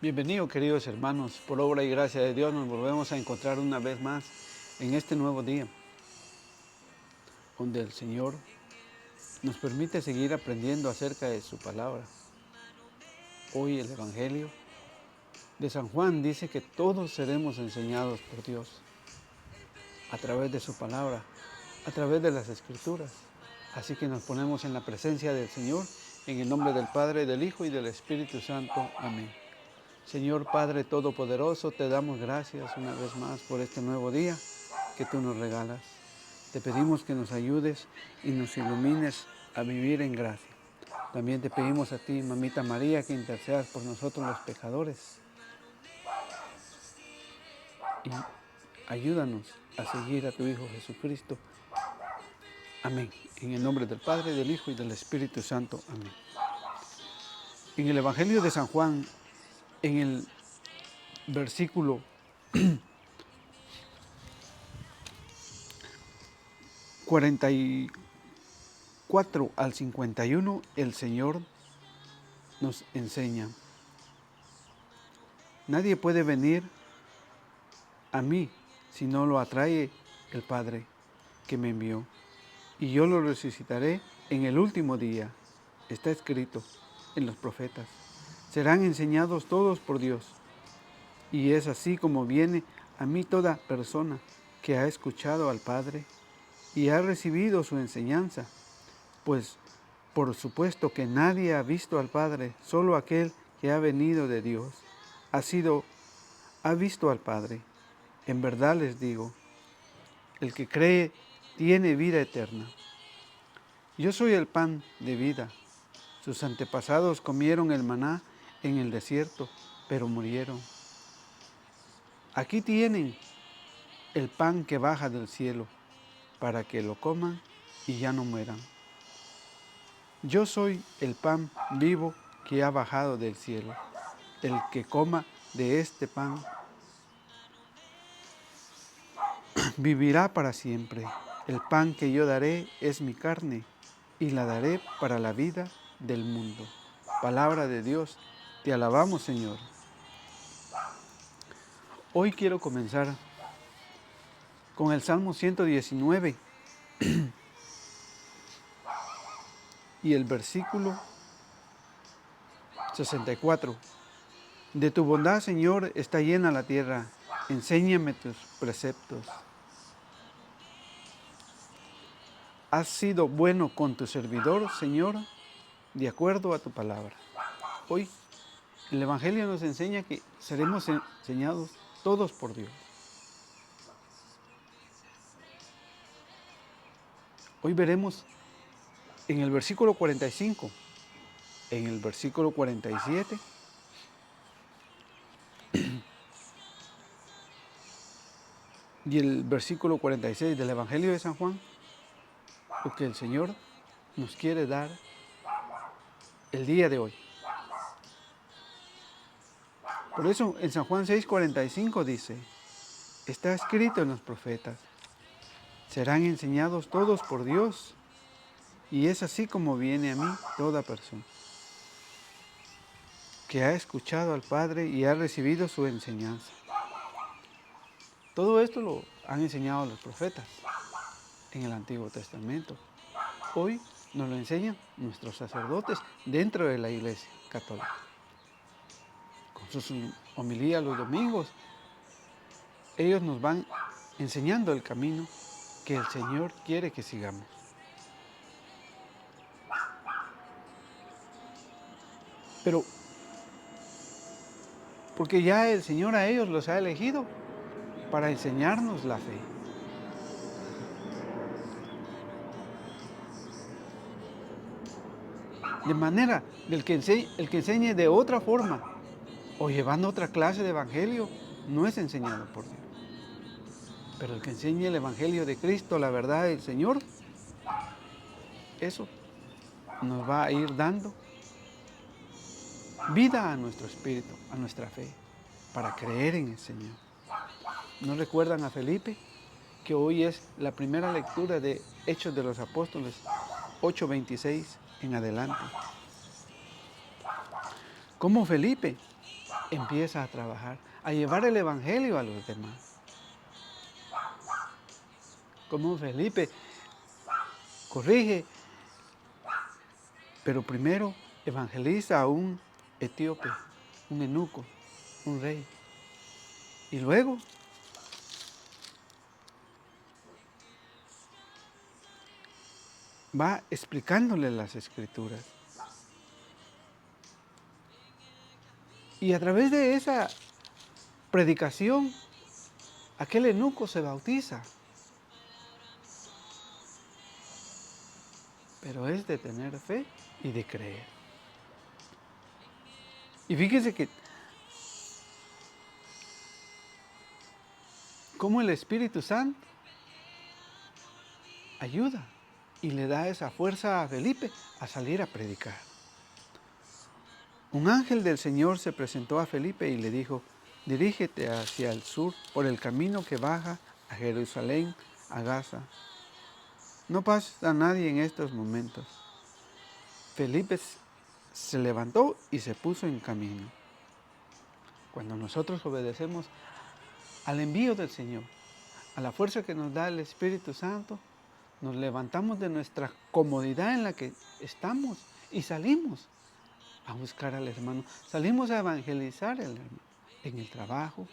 Bienvenidos, queridos hermanos. Por obra y gracia de Dios nos volvemos a encontrar una vez más en este nuevo día, donde el Señor nos permite seguir aprendiendo acerca de su palabra. Hoy el Evangelio de San Juan dice que todos seremos enseñados por Dios a través de su palabra, a través de las Escrituras. Así que nos ponemos en la presencia del Señor, en el nombre del Padre, del Hijo y del Espíritu Santo. Amén. Señor Padre Todopoderoso, te damos gracias una vez más por este nuevo día que tú nos regalas. Te pedimos que nos ayudes y nos ilumines a vivir en gracia. También te pedimos a ti, Mamita María, que intercedas por nosotros los pecadores. Y ayúdanos a seguir a tu Hijo Jesucristo. Amén. En el nombre del Padre, del Hijo y del Espíritu Santo. Amén. En el Evangelio de San Juan, en el versículo 44 al 51, el Señor nos enseña: nadie puede venir a mí si no lo atrae el Padre que me envió, y yo lo resucitaré en el último día. Está escrito en los profetas: serán enseñados todos por Dios. Y es así como viene a mí toda persona que ha escuchado al Padre y ha recibido su enseñanza. Pues por supuesto que nadie ha visto al Padre, solo aquel que ha venido de Dios ha visto al Padre. En verdad les digo, el que cree tiene vida eterna. Yo soy el pan de vida. Sus antepasados comieron el maná en el desierto, pero murieron. Aquí tienen el pan que baja del cielo, para que lo coman y ya no mueran. Yo soy el pan vivo que ha bajado del cielo. El que coma de este pan vivirá para siempre. El pan que yo daré es mi carne y la daré para la vida del mundo. Palabra de Dios, te alabamos, Señor. Hoy quiero comenzar con el Salmo 119 y el versículo 64. De tu bondad, Señor, está llena la tierra. Enséñame tus preceptos. Has sido bueno con tu servidor, Señor, de acuerdo a tu palabra. Hoy el Evangelio nos enseña que seremos enseñados todos por Dios. Hoy veremos en el versículo 45, en el versículo 47, y el versículo 46 del Evangelio de San Juan, lo que el Señor nos quiere dar el día de hoy. Por eso en San Juan 6:45 dice: está escrito en los profetas, serán enseñados todos por Dios, y es así como viene a mí toda persona que ha escuchado al Padre y ha recibido su enseñanza. Todo esto lo han enseñado los profetas en el Antiguo Testamento. Hoy nos lo enseñan nuestros sacerdotes dentro de la Iglesia Católica. Con sus homilías los domingos, ellos nos van enseñando el camino que el Señor quiere que sigamos. Pero, porque ya el Señor a ellos los ha elegido para enseñarnos la fe. De manera, el que enseñe de otra forma o llevando otra clase de evangelio, no es enseñado por Dios. Pero el que enseñe el evangelio de Cristo, la verdad del Señor, eso nos va a ir dando vida a nuestro espíritu, a nuestra fe, para creer en el Señor. ¿No recuerdan a Felipe? Que hoy es la primera lectura de Hechos de los Apóstoles 8:26 en adelante. Como Felipe empieza a trabajar, a llevar el evangelio a los demás. Como Felipe corrige, pero primero evangeliza a un etíope, un eunuco, un rey. Y luego va explicándole las escrituras. Y a través de esa predicación, aquel eunuco se bautiza. Pero es de tener fe y de creer. Y fíjese que cómo el Espíritu Santo ayuda y le da esa fuerza a Felipe a salir a predicar. Un ángel del Señor se presentó a Felipe y le dijo: dirígete hacia el sur por el camino que baja a Jerusalén, a Gaza. No pasa a nadie en estos momentos. Felipe se levantó y se puso en camino. Cuando nosotros obedecemos al envío del Señor, a la fuerza que nos da el Espíritu Santo, nos levantamos de nuestra comodidad en la que estamos y salimos a buscar al hermano. Salimos a evangelizar al hermano en el trabajo,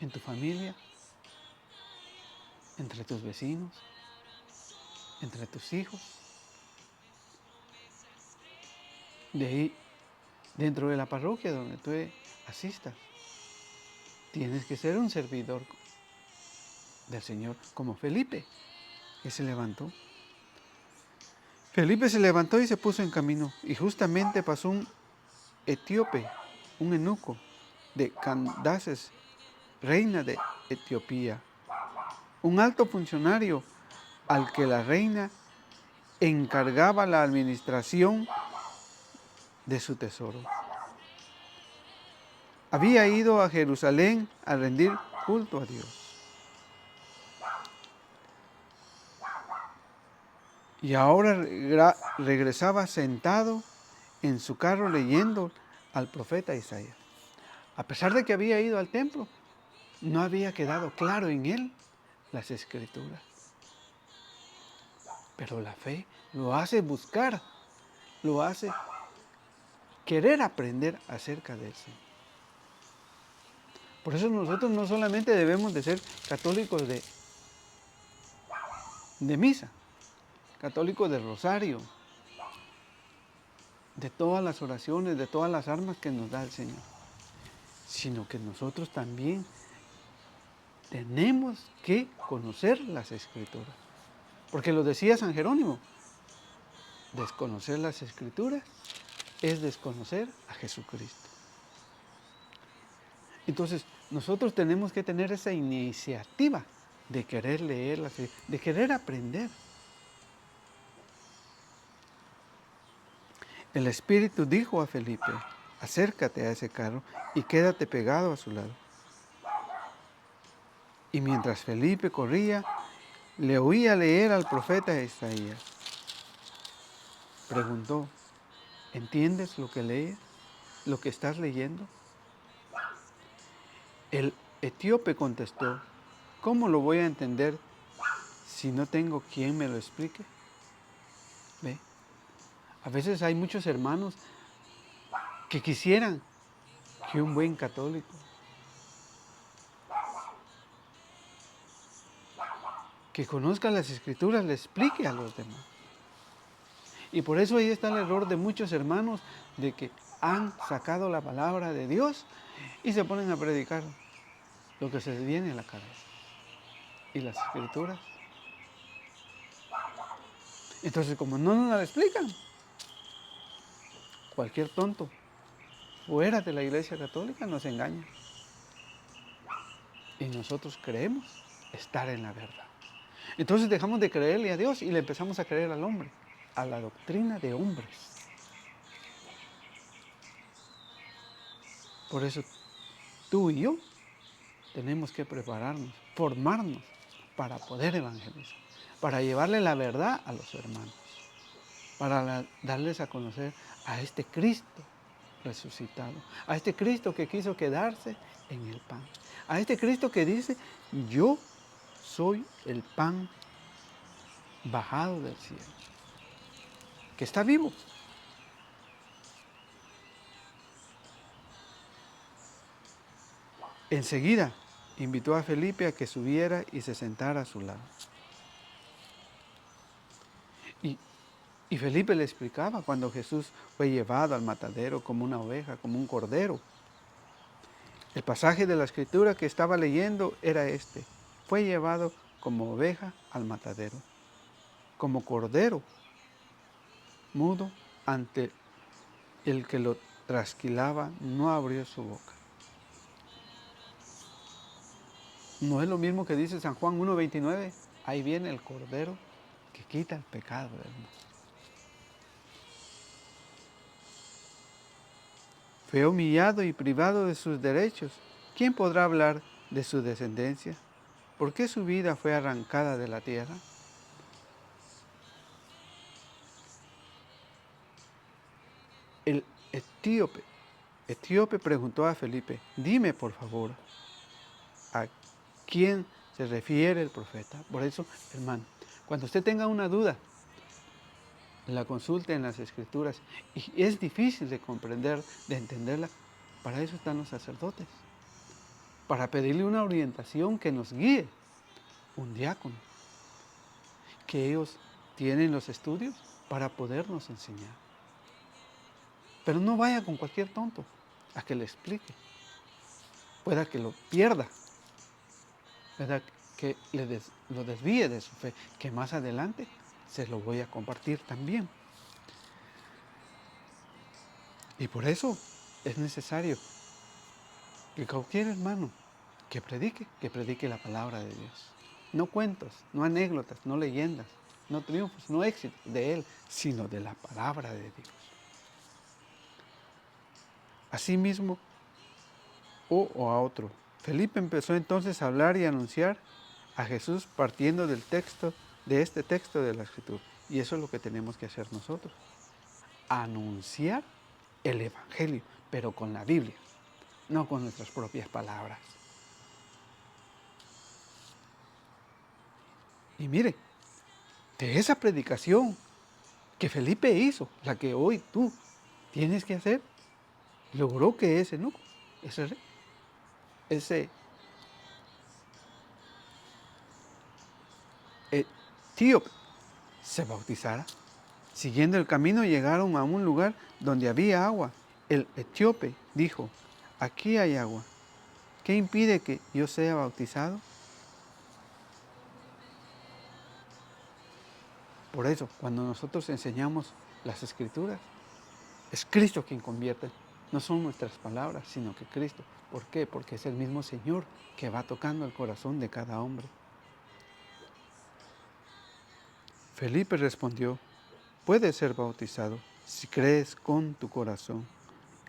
en tu familia, entre tus vecinos, entre tus hijos. De ahí, dentro de la parroquia donde tú asistas, tienes que ser un servidor del Señor, como Felipe, que se levantó. Felipe se levantó y se puso en camino, y justamente pasó un etíope, un eunuco de Candaces, reina de Etiopía, un alto funcionario al que la reina encargaba la administración de su tesoro. Había ido a Jerusalén a rendir culto a Dios. Y ahora regresaba sentado en su carro leyendo al profeta Isaías. A pesar de que había ido al templo, no había quedado claro en él las escrituras. Pero la fe lo hace buscar, lo hace querer aprender acerca de eso. Por eso nosotros no solamente debemos de ser católicos de misa, católicos de rosario, de todas las oraciones, de todas las armas que nos da el Señor, sino que nosotros también tenemos que conocer las escrituras. Porque lo decía San Jerónimo, desconocer las escrituras es desconocer a Jesucristo. Entonces, nosotros tenemos que tener esa iniciativa de querer leerlas, de querer aprender. El Espíritu dijo a Felipe: acércate a ese carro y quédate pegado a su lado. Y mientras Felipe corría, le oía leer al profeta Isaías. Preguntó: ¿entiendes lo que lees? ¿Lo que estás leyendo? El etíope contestó: ¿cómo lo voy a entender si no tengo quien me lo explique? ¿Ve? A veces hay muchos hermanos que quisieran que un buen católico, que conozca las escrituras, le explique a los demás. Y por eso ahí está el error de muchos hermanos, de que han sacado la palabra de Dios y se ponen a predicar lo que se les viene a la cabeza. Y las escrituras. Entonces, como no nos la explican, cualquier tonto fuera de la Iglesia Católica nos engaña. Y nosotros creemos estar en la verdad. Entonces dejamos de creerle a Dios y le empezamos a creer al hombre, a la doctrina de hombres. Por eso tú y yo tenemos que prepararnos, formarnos para poder evangelizar, para llevarle la verdad a los hermanos, para darles a conocer a este Cristo resucitado. A este Cristo que quiso quedarse en el pan. A este Cristo que dice, yo soy el pan bajado del cielo. Que está vivo. Enseguida invitó a Felipe a que subiera y se sentara a su lado. Y Felipe le explicaba cuando Jesús fue llevado al matadero como una oveja, como un cordero. El pasaje de la escritura que estaba leyendo era este. Fue llevado como oveja al matadero, como cordero mudo ante el que lo trasquilaba, no abrió su boca. ¿No es lo mismo que dice San Juan 1:29? Ahí viene el cordero que quita el pecado del mundo. Fue humillado y privado de sus derechos. ¿Quién podrá hablar de su descendencia? ¿Por qué su vida fue arrancada de la tierra? El etíope preguntó a Felipe, dime por favor, ¿a quién se refiere el profeta? Por eso, hermano, cuando usted tenga una duda, la consulte en las Escrituras y es difícil de comprender, de entenderla, para eso están los sacerdotes, para pedirle una orientación que nos guíe, un diácono, que ellos tienen los estudios para podernos enseñar. Pero no vaya con cualquier tonto a que le explique. Pueda que lo pierda, pueda que lo desvíe de su fe, que más adelante se lo voy a compartir también. Y por eso es necesario que cualquier hermano que predique la palabra de Dios. No cuentos, no anécdotas, no leyendas, no triunfos, no éxitos de Él, sino de la palabra de Dios. Asimismo, o a otro. Felipe empezó entonces a hablar y a anunciar a Jesús partiendo del texto, de este texto de la Escritura. Y eso es lo que tenemos que hacer nosotros. Anunciar el Evangelio, pero con la Biblia, no con nuestras propias palabras. Y mire, de esa predicación que Felipe hizo, la que hoy tú tienes que hacer, logró que ese eunuco, ese etíope se bautizara. Siguiendo el camino llegaron a un lugar donde había agua. El etíope dijo, aquí hay agua. ¿Qué impide que yo sea bautizado? Por eso, cuando nosotros enseñamos las Escrituras, es Cristo quien convierte. No son nuestras palabras, sino que Cristo. ¿Por qué? Porque es el mismo Señor que va tocando el corazón de cada hombre. Felipe respondió, puedes ser bautizado si crees con tu corazón.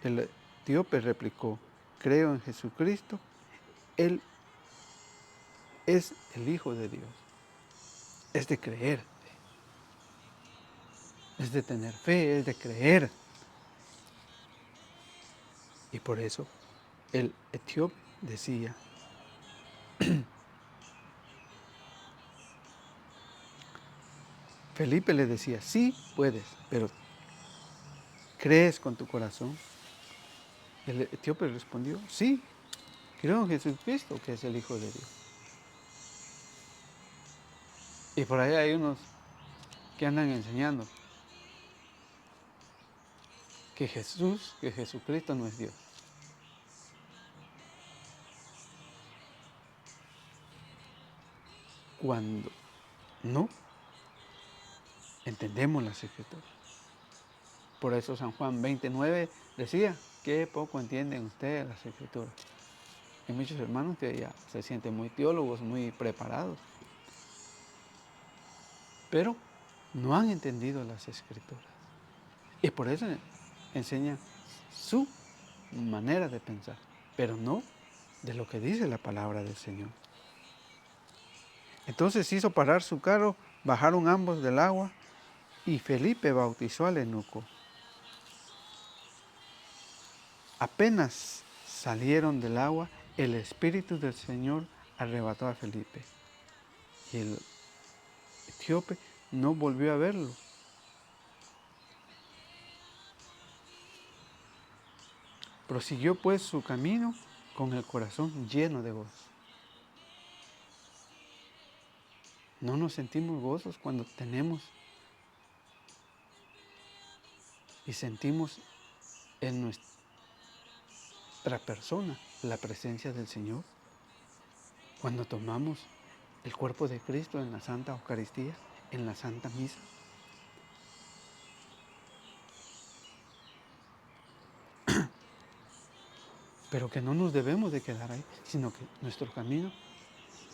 El etíope replicó, creo en Jesucristo, Él es el Hijo de Dios. Es de creer, es de tener fe, es de creer. Y por eso el etíope decía, Felipe le decía, sí puedes, pero ¿crees con tu corazón? El etíope respondió, sí, creo en Jesucristo, que es el Hijo de Dios. Y por ahí hay unos que andan enseñando que Jesucristo no es Dios. Cuando no entendemos las Escrituras. Por eso San Juan 29 decía, qué poco entienden ustedes las Escrituras. Hay muchos hermanos que ya se sienten muy teólogos, muy preparados, pero no han entendido las Escrituras. Y por eso enseñan su manera de pensar, pero no de lo que dice la palabra del Señor. Entonces hizo parar su carro, bajaron ambos del agua y Felipe bautizó al eunuco. Apenas salieron del agua, el Espíritu del Señor arrebató a Felipe. Y el etíope no volvió a verlo. Prosiguió pues su camino con el corazón lleno de gozo. No nos sentimos gozos cuando tenemos y sentimos en nuestra persona la presencia del Señor. Cuando tomamos el cuerpo de Cristo en la Santa Eucaristía, en la Santa Misa. Pero que no nos debemos de quedar ahí, sino que nuestro camino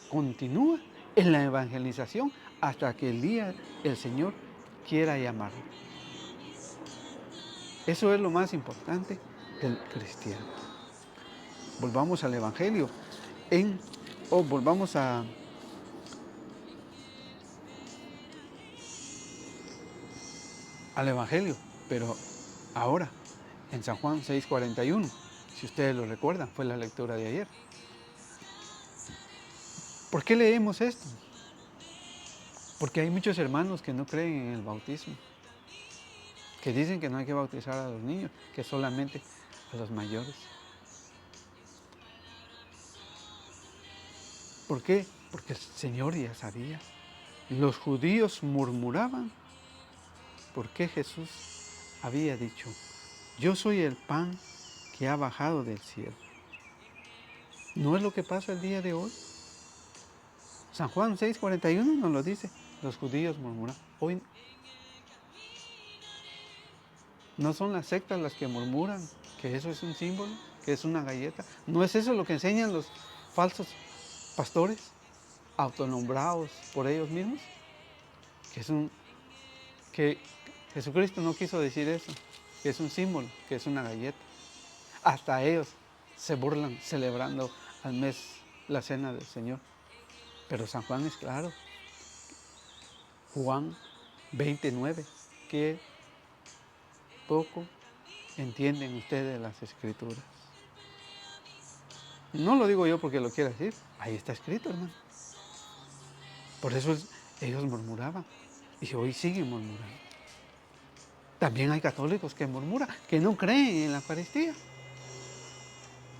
continúa en la evangelización hasta que el día el Señor quiera llamarlo. Eso es lo más importante del cristiano. Volvamos al Evangelio, volvamos al Evangelio, pero ahora, en San Juan 6:41, si ustedes lo recuerdan, fue la lectura de ayer. ¿Por qué leemos esto? Porque hay muchos hermanos que no creen en el bautismo, que dicen que no hay que bautizar a los niños, que solamente a los mayores. ¿Por qué? Porque el Señor ya sabía. Los judíos murmuraban porque Jesús había dicho, yo soy el pan que ha bajado del cielo. ¿No es lo que pasa el día de hoy? San Juan 6:41 nos lo dice. Los judíos murmuran. Hoy no son las sectas las que murmuran que eso es un símbolo, que es una galleta. ¿No es eso lo que enseñan los falsos pastores autonombrados por ellos mismos? Que Jesucristo no quiso decir eso, que es un símbolo, que es una galleta. Hasta ellos se burlan celebrando al mes la cena del Señor. Pero San Juan es claro. Juan 29, que poco entienden ustedes las Escrituras. No lo digo yo porque lo quiera decir, ahí está escrito, hermano. Por eso ellos murmuraban y hoy siguen murmurando. También hay católicos que murmuran, que no creen en la Eucaristía.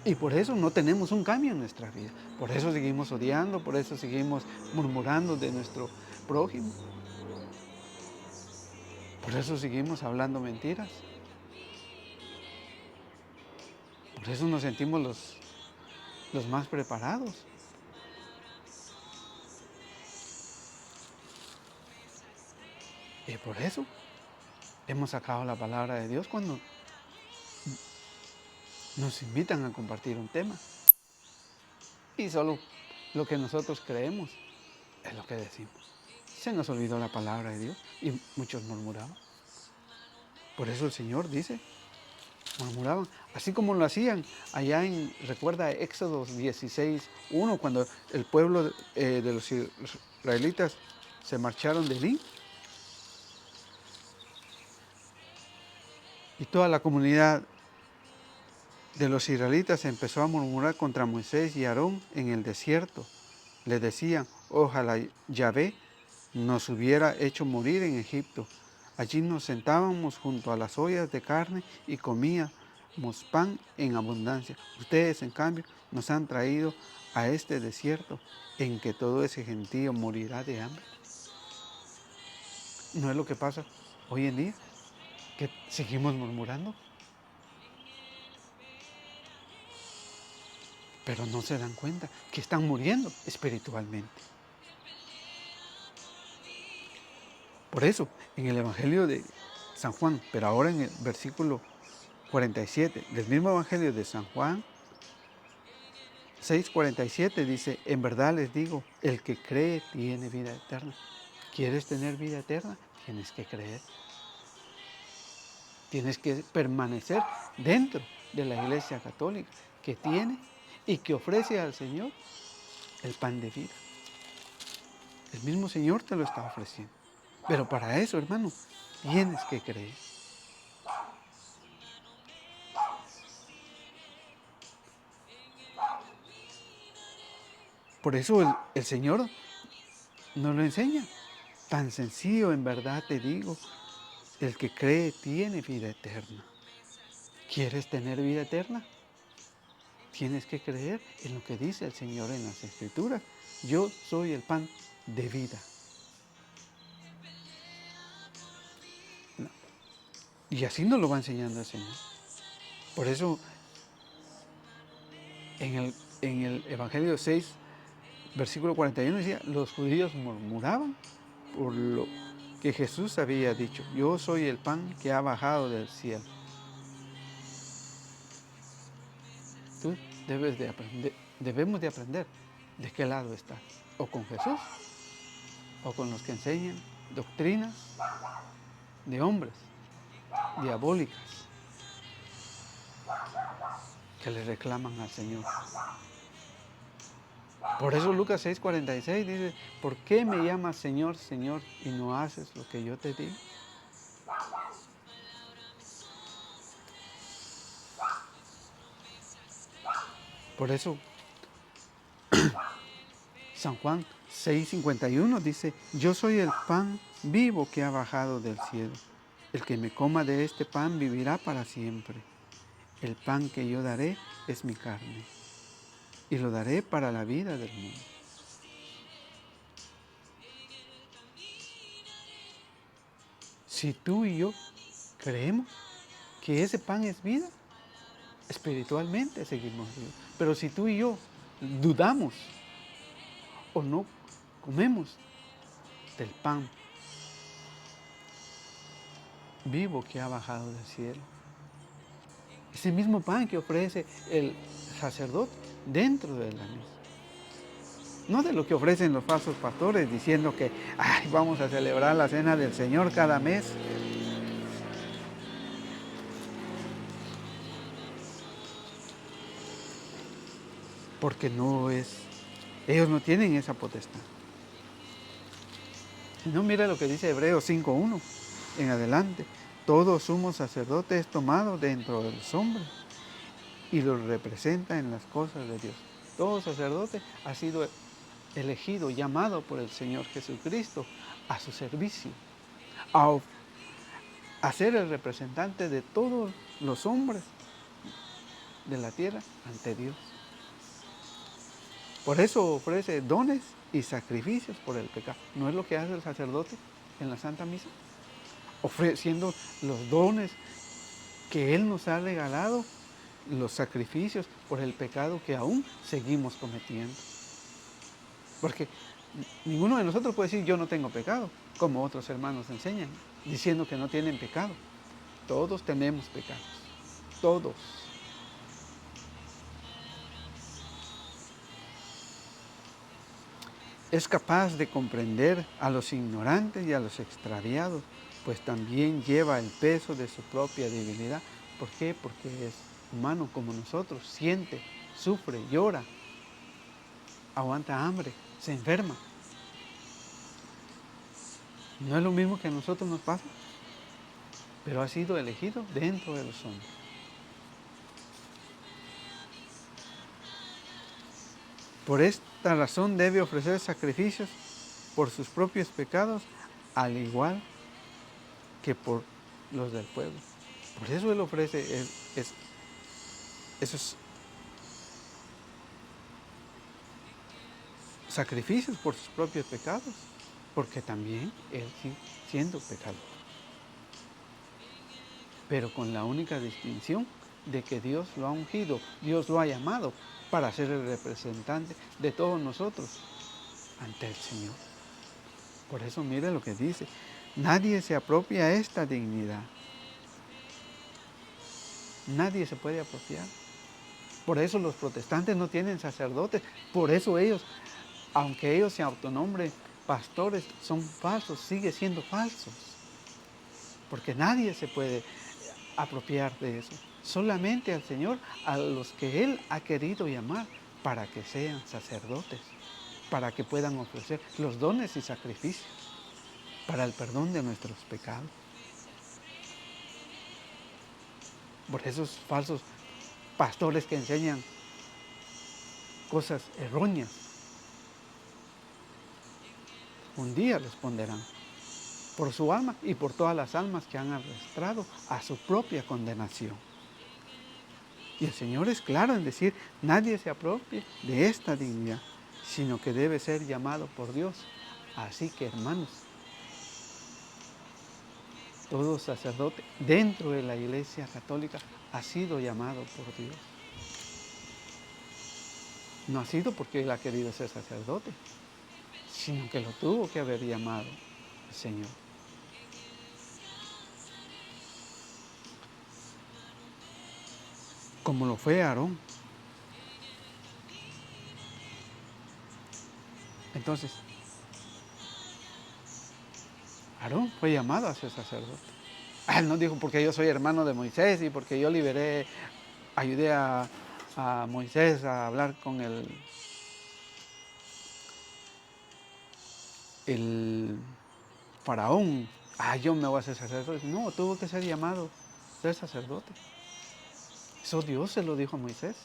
Y por eso no tenemos un cambio en nuestra vida. Por eso seguimos odiando, por eso seguimos murmurando de nuestro prójimo. Por eso seguimos hablando mentiras. Por eso nos sentimos los más preparados. Y por eso hemos sacado la palabra de Dios cuando nos invitan a compartir un tema. Y solo lo que nosotros creemos es lo que decimos. Se nos olvidó la palabra de Dios y muchos murmuraban. Por eso el Señor dice, murmuraban, así como lo hacían allá recuerda Éxodo 16:1, cuando el pueblo de los israelitas se marcharon de Elí. Y toda la comunidad de los israelitas empezó a murmurar contra Moisés y Aarón en el desierto. Le decían, ojalá Yahvé nos hubiera hecho morir en Egipto. Allí nos sentábamos junto a las ollas de carne y comíamos pan en abundancia. Ustedes, en cambio, nos han traído a este desierto en que todo ese gentío morirá de hambre. ¿No es lo que pasa hoy en día? Que seguimos murmurando. Pero no se dan cuenta que están muriendo espiritualmente. Por eso, en el Evangelio de San Juan, pero ahora en el versículo 47 del mismo Evangelio de San Juan, 6:47 dice, en verdad les digo, el que cree tiene vida eterna. ¿Quieres tener vida eterna? Tienes que creer. Tienes que permanecer dentro de la Iglesia Católica que tiene y que ofrece al Señor el pan de vida. El mismo Señor te lo está ofreciendo. Pero para eso, hermano, tienes que creer. Por eso el Señor nos lo enseña. Tan sencillo, en verdad te digo, el que cree tiene vida eterna. ¿Quieres tener vida eterna? Tienes que creer en lo que dice el Señor en las Escrituras. Yo soy el pan de vida. No. Y así nos lo va enseñando el Señor. Por eso, en el Evangelio 6, versículo 41 decía, los judíos murmuraban por lo que Jesús había dicho. Yo soy el pan que ha bajado del cielo. Tú debemos de aprender de qué lado estás. O con Jesús, o con los que enseñan doctrinas de hombres, diabólicas, que le reclaman al Señor. Por eso Lucas 6:46 dice, ¿por qué me llamas Señor, Señor, y no haces lo que yo te digo? Por eso San Juan 6:51 dice, yo soy el pan vivo que ha bajado del cielo. El que me coma de este pan vivirá para siempre. El pan que yo daré es mi carne, y lo daré para la vida del mundo. Si tú y yo creemos que ese pan es vida, espiritualmente seguimos vivos. Pero si tú y yo dudamos o no comemos del pan vivo que ha bajado del cielo, ese mismo pan que ofrece el sacerdote dentro de la misa, no de lo que ofrecen los falsos pastores diciendo que vamos a celebrar la cena del Señor cada mes. Porque ellos no tienen esa potestad. Si no, mira lo que dice Hebreos 5:1 en adelante. Todo sumo sacerdote es tomado dentro de los hombres y lo representa en las cosas de Dios. Todo sacerdote ha sido elegido, llamado por el Señor Jesucristo a su servicio, a ser el representante de todos los hombres de la tierra ante Dios. Por eso ofrece dones y sacrificios por el pecado. ¿No es lo que hace el sacerdote en la Santa Misa? Ofreciendo los dones que Él nos ha regalado, los sacrificios por el pecado que aún seguimos cometiendo. Porque ninguno de nosotros puede decir yo no tengo pecado, como otros hermanos enseñan, diciendo que no tienen pecado. Todos tenemos pecados, todos. Es capaz de comprender a los ignorantes y a los extraviados, pues también lleva el peso de su propia debilidad. ¿Por qué? Porque es humano como nosotros, siente, sufre, llora, aguanta hambre, se enferma. No es lo mismo que a nosotros nos pasa, pero ha sido elegido dentro de los hombres. Por esta razón debe ofrecer sacrificios por sus propios pecados, al igual que por los del pueblo. Por eso Él ofrece esos sacrificios por sus propios pecados, porque también Él siendo pecador. Pero con la única distinción de que Dios lo ha ungido, Dios lo ha llamado para ser el representante de todos nosotros ante el Señor. Por eso mire lo que dice, nadie se apropia esta dignidad. Nadie se puede apropiar. Por eso los protestantes no tienen sacerdotes, por eso ellos, aunque ellos se autonombren pastores, son falsos, sigue siendo falsos. Porque nadie se puede apropiar de eso. Solamente al Señor, a los que Él ha querido llamar para que sean sacerdotes, para que puedan ofrecer los dones y sacrificios para el perdón de nuestros pecados. Por esos falsos pastores que enseñan cosas erróneas, un día responderán por su alma y por todas las almas que han arrastrado a su propia condenación. Y el Señor es claro en decir, nadie se apropie de esta dignidad, sino que debe ser llamado por Dios. Así que, hermanos, todo sacerdote dentro de la Iglesia Católica ha sido llamado por Dios. No ha sido porque él ha querido ser sacerdote, sino que lo tuvo que haber llamado el Señor. Como lo fue Aarón. Entonces, Aarón fue llamado a ser sacerdote. Él no dijo porque yo soy hermano de Moisés y porque yo ayudé a Moisés a hablar con el faraón. Yo me voy a hacer sacerdote. No, tuvo que ser llamado a ser sacerdote. Eso Dios se lo dijo a Moisés.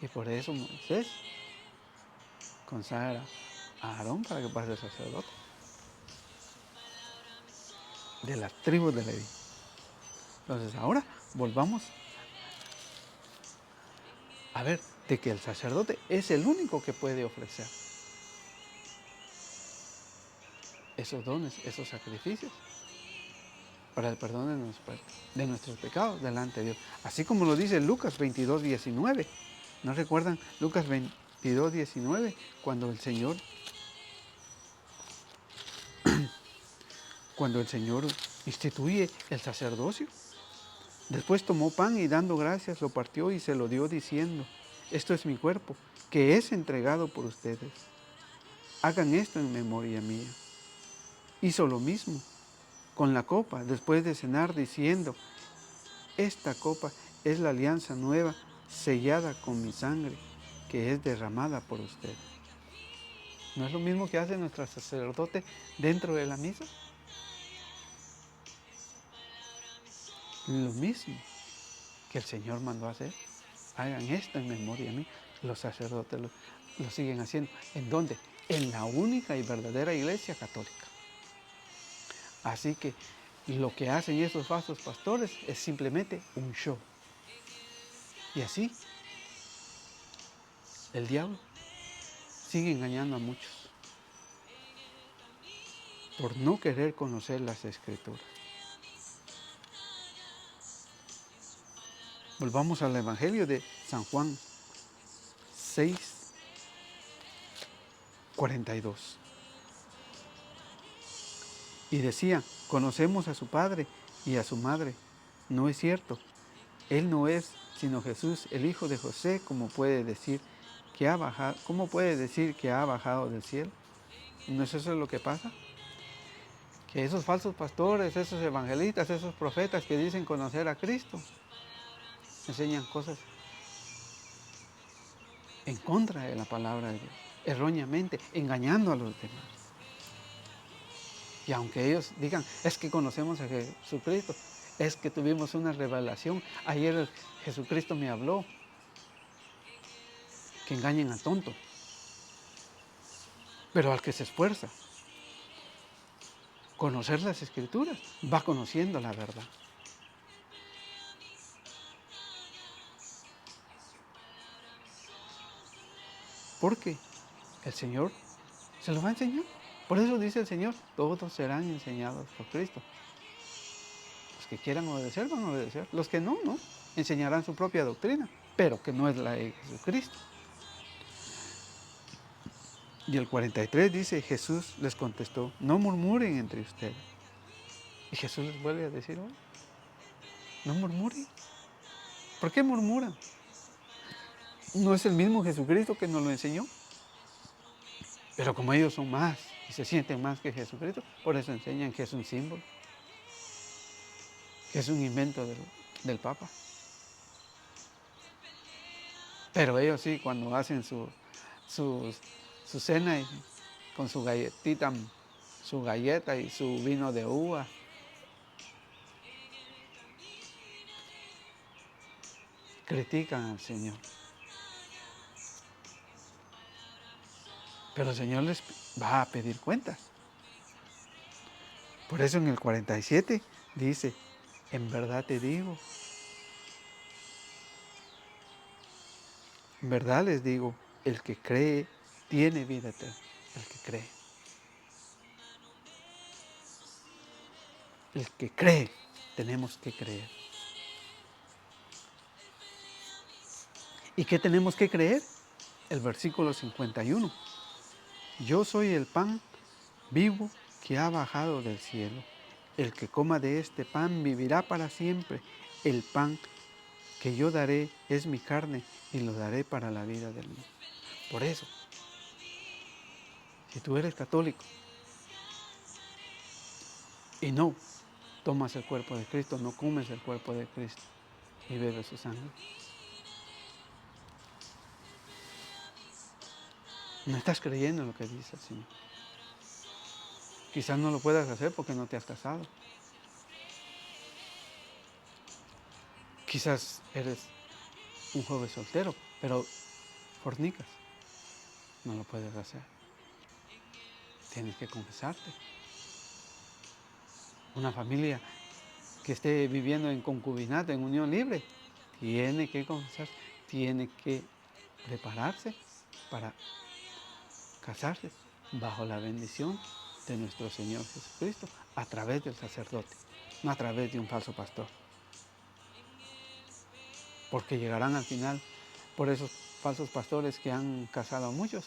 Y por eso Moisés consagra a Aarón para que pueda ser sacerdote de las tribus de Leví. Entonces ahora volvamos a ver de que el sacerdote es el único que puede ofrecer esos dones, esos sacrificios para el perdón de nuestros pecados delante de Dios. Así como lo dice Lucas 22:19. ¿No recuerdan Lucas 22:19? Cuando el Señor instituye el sacerdocio. Después tomó pan y dando gracias lo partió y se lo dio diciendo, esto es mi cuerpo, que es entregado por ustedes. Hagan esto en memoria mía. Hizo lo mismo con la copa después de cenar diciendo, esta copa es la alianza nueva sellada con mi sangre, que es derramada por ustedes. ¿No es lo mismo que hace nuestro sacerdote dentro de la misa? Lo mismo que el Señor mandó a hacer. Hagan esto en memoria a mí. Los sacerdotes lo siguen haciendo. ¿En dónde? En la única y verdadera Iglesia Católica. Así que lo que hacen esos falsos pastores es simplemente un show. Y así el diablo sigue engañando a muchos por no querer conocer las Escrituras. Volvamos al Evangelio de San Juan 6:42. Y decían, conocemos a su padre y a su madre. No es cierto. Él no es sino Jesús, el hijo de José, ¿cómo puede decir que ha bajado del cielo? ¿No es eso lo que pasa? Que esos falsos pastores, esos evangelistas, esos profetas que dicen conocer a Cristo, enseñan cosas en contra de la palabra de Dios, erróneamente, engañando a los demás. Y aunque ellos digan, es que conocemos a Jesucristo, es que tuvimos una revelación, ayer Jesucristo me habló, que engañen al tonto. Pero al que se esfuerza, conocer las Escrituras, va conociendo la verdad. Porque el Señor se lo va a enseñar. Por eso dice el Señor, todos serán enseñados por Cristo. Los que quieran obedecer van a obedecer. Los que no, no. Enseñarán su propia doctrina, pero que no es la de Jesucristo. Y el 43 dice, Jesús les contestó, no murmuren entre ustedes. Y Jesús les vuelve a decir, oh, no murmuren. ¿Por qué murmuran? ¿No es el mismo Jesucristo que nos lo enseñó? Pero como ellos son más y se sienten más que Jesucristo, por eso enseñan que es un símbolo, que es un invento del Papa. Pero ellos sí, cuando hacen su cena con su galletita, su galleta y su vino de uva, critican al Señor. Pero el Señor les va a pedir cuentas. Por eso en el 47 dice, en verdad te digo, en verdad les digo, el que cree tiene vida eterna. El que cree. El que cree, tenemos que creer. ¿Y qué tenemos que creer? El versículo 51. Yo soy el pan vivo que ha bajado del cielo. El que coma de este pan vivirá para siempre. El pan que yo daré es mi carne y lo daré para la vida del mundo. Por eso, si tú eres católico y no tomas el cuerpo de Cristo, no comes el cuerpo de Cristo y bebes su sangre, no estás creyendo en lo que dice el Señor. Quizás no lo puedas hacer porque no te has casado. Quizás eres un joven soltero, pero fornicas. No lo puedes hacer. Tienes que confesarte. Una familia que esté viviendo en concubinato, en unión libre, tiene que confesarse, tiene que prepararse para casarse bajo la bendición de nuestro Señor Jesucristo a través del sacerdote, no a través de un falso pastor. Porque llegarán al final por esos falsos pastores que han casado a muchos,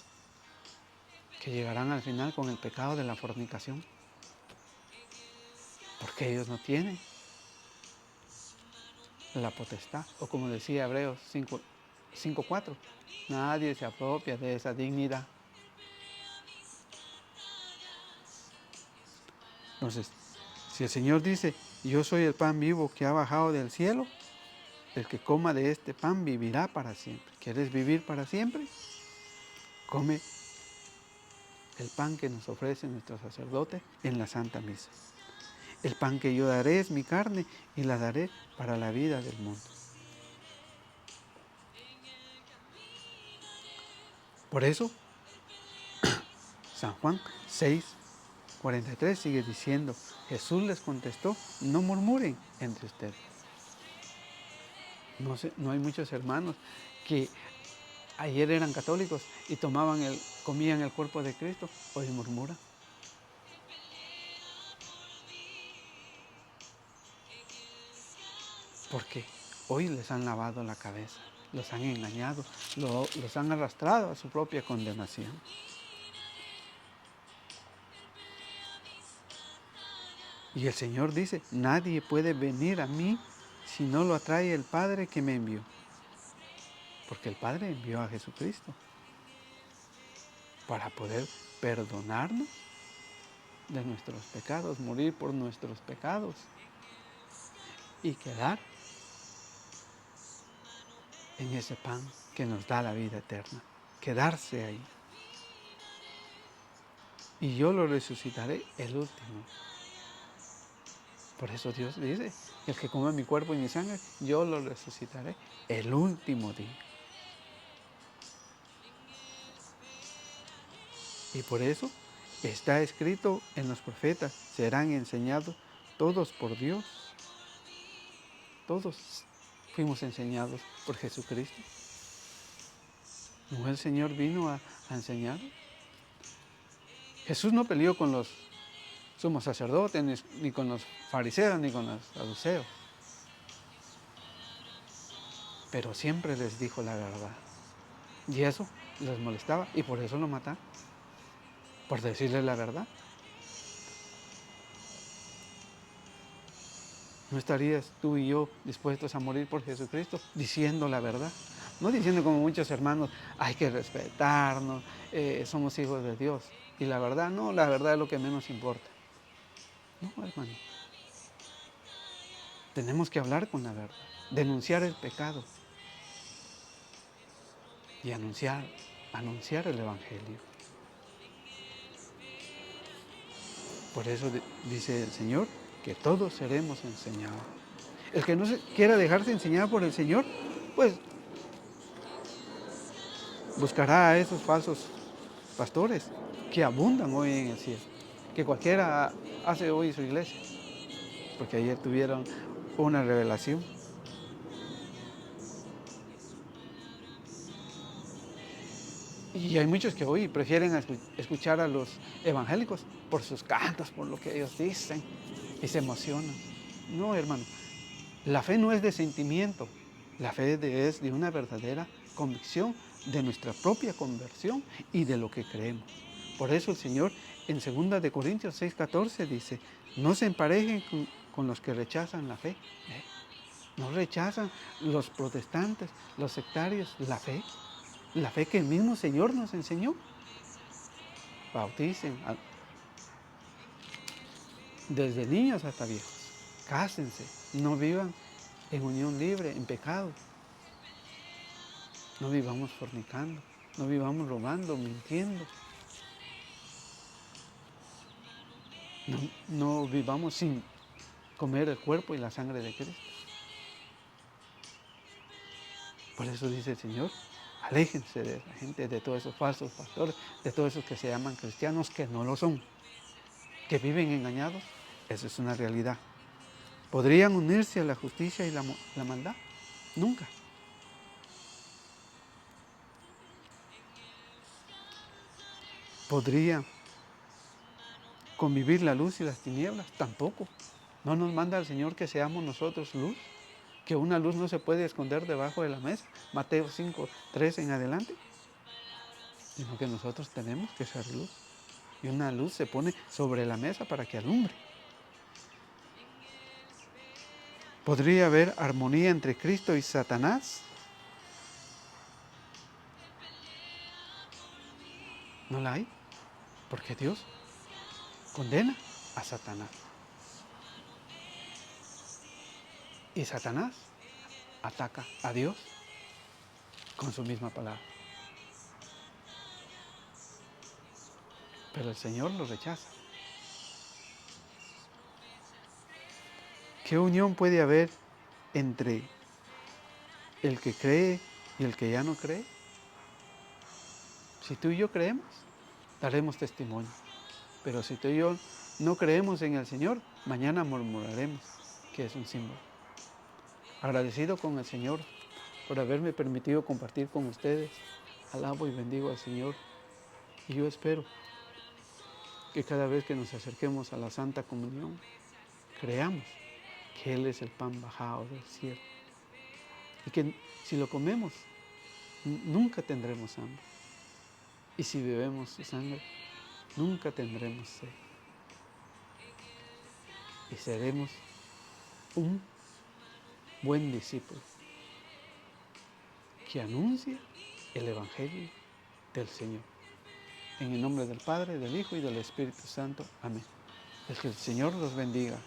que llegarán al final con el pecado de la fornicación. Porque ellos no tienen la potestad, o como decía Hebreos 5:4, nadie se apropia de esa dignidad. Entonces, si el Señor dice, yo soy el pan vivo que ha bajado del cielo, el que coma de este pan vivirá para siempre. ¿Quieres vivir para siempre? Come el pan que nos ofrece nuestro sacerdote en la Santa Misa. El pan que yo daré es mi carne y la daré para la vida del mundo. Por eso, San Juan 6:43 sigue diciendo, Jesús les contestó, no murmuren entre ustedes. No hay muchos hermanos que ayer eran católicos y comían el cuerpo de Cristo, hoy murmuran. Porque hoy les han lavado la cabeza, los han engañado, los han arrastrado a su propia condenación. Y el Señor dice, nadie puede venir a mí si no lo atrae el Padre que me envió. Porque el Padre envió a Jesucristo para poder perdonarnos de nuestros pecados, morir por nuestros pecados y quedar en ese pan que nos da la vida eterna, quedarse ahí. Y yo lo resucitaré el último. Por eso Dios dice, el que come mi cuerpo y mi sangre, yo lo resucitaré el último día. Y por eso está escrito en los profetas, serán enseñados todos por Dios. Todos fuimos enseñados por Jesucristo. ¿No el Señor vino a enseñar? Jesús no peleó con los sumos sacerdotes, ni con los fariseos, ni con los saduceos. Pero siempre les dijo la verdad. Y eso les molestaba y por eso lo mataron. Por decirles la verdad. ¿No estarías tú y yo dispuestos a morir por Jesucristo diciendo la verdad? No diciendo como muchos hermanos, hay que respetarnos, somos hijos de Dios. Y la verdad, no, la verdad es lo que menos importa. No, hermano. Tenemos que hablar con la verdad, denunciar el pecado y anunciar el Evangelio. Por eso dice el Señor que todos seremos enseñados. El que no quiera dejarse enseñar por el Señor, pues buscará a esos falsos pastores que abundan hoy en el cielo, que cualquiera hace hoy su iglesia, porque ayer tuvieron una revelación. Y hay muchos que hoy prefieren escuchar a los evangélicos por sus cantos, por lo que ellos dicen, y se emocionan. No, hermano, la fe no es de sentimiento, la fe es de una verdadera convicción de nuestra propia conversión y de lo que creemos. Por eso el Señor en 2 de Corintios 6:14 dice, no se emparejen con los que rechazan la fe. No rechazan los protestantes, los sectarios, la fe que el mismo Señor nos enseñó. Bauticen desde niños hasta viejos. Cásense, no vivan en unión libre, en pecado. No vivamos fornicando, no vivamos robando, mintiendo. No vivamos sin comer el cuerpo y la sangre de Cristo. Por eso dice el Señor, aléjense de la gente, de todos esos falsos pastores, de todos esos que se llaman cristianos, que no lo son, que viven engañados. Eso es una realidad. ¿Podrían unirse a la justicia y la maldad? Nunca. ¿Podría convivir la luz y las tinieblas? Tampoco. ¿No nos manda el Señor que seamos nosotros luz? Que una luz no se puede esconder debajo de la mesa. Mateo 5:3 en adelante. Sino que nosotros tenemos que ser luz. Y una luz se pone sobre la mesa para que alumbre. ¿Podría haber armonía entre Cristo y Satanás? No la hay. Porque Dios condena a Satanás. Y Satanás ataca a Dios con su misma palabra. Pero el Señor lo rechaza. ¿Qué unión puede haber entre el que cree y el que ya no cree? Si tú y yo creemos, daremos testimonio. Pero si tú y yo no creemos en el Señor, mañana murmuraremos, que es un símbolo. Agradecido con el Señor por haberme permitido compartir con ustedes. Alabo y bendigo al Señor. Y yo espero que cada vez que nos acerquemos a la Santa Comunión, creamos que Él es el pan bajado del cielo. Y que si lo comemos, nunca tendremos hambre. Y si bebemos su sangre, nunca tendremos sed. Y seremos un buen discípulo que anuncia el Evangelio del Señor. En el nombre del Padre, del Hijo y del Espíritu Santo. Amén. Es que el Señor los bendiga.